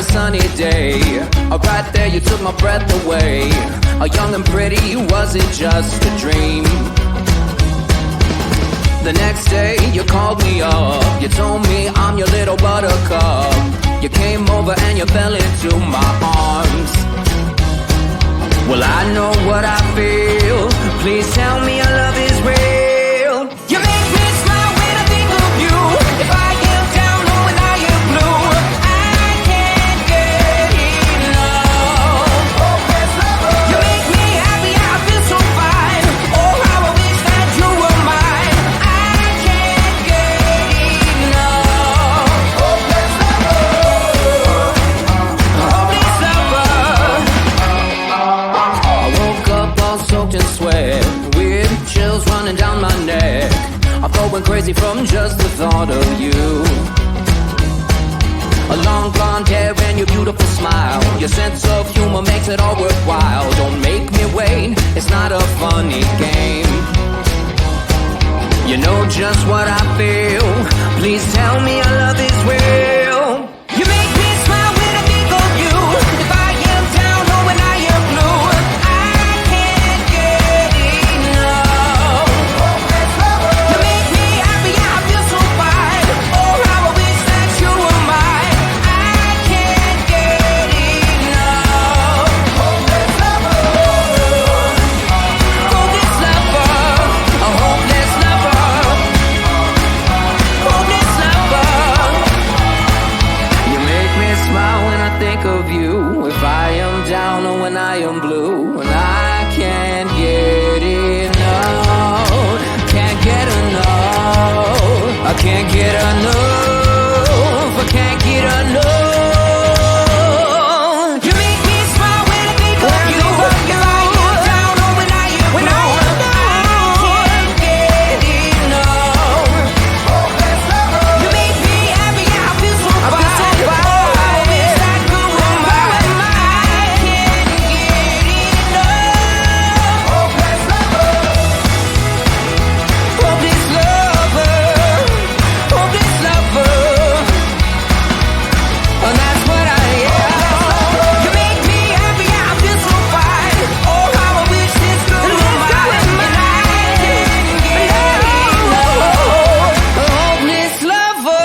a sunny day. Right there you took my breath away. Young and pretty, was it just a dream? The next day you called me up. You told me I'm your little buttercup. You came over and you fell into my arms. Well, I know what I feel. Please tell me your love is real. You make me smile when I think of you. If I am down or when I am blue, I can't get enough. You make me happy, I feel so fine. Oh, how I wish that you were mine. I can't get enough. Hopeless lover. I woke up all soaked in sweat, with chills running down my neck. I'm going crazy from just the thought of you. A long blonde hair and your beautiful smile. Your sense of humor makes it all worthwhile. Don't make me wait, it's not a funny game. You know just what I feel. Please tell me your love is real. You make me smile when I think of you. If I am down or when I am blue, I can't get enough. You make me happy, I feel so fine. Oh, how I wish that you were mine. I can't get enough. Hopeless lover. Hopeless lover. A hopeless lover. Hopeless lover. You make me smile when I think of you. If I am down or when I am blue, and I can't get enough. Can't get enough. I can't get enough. I can't get enough. You make me smile when I think of you. If I am down or when I am blue, I can't get enough. You make me happy, I feel so fine. Oh, I wish that you were mine. I can't get enough. Hopeless lover. Hopeless lover. Hopeless lover. And that's what I am. You make me happy, I feel so fine. Oh, how I wish this girl were mine. And I can't get enough. Hopeless lover.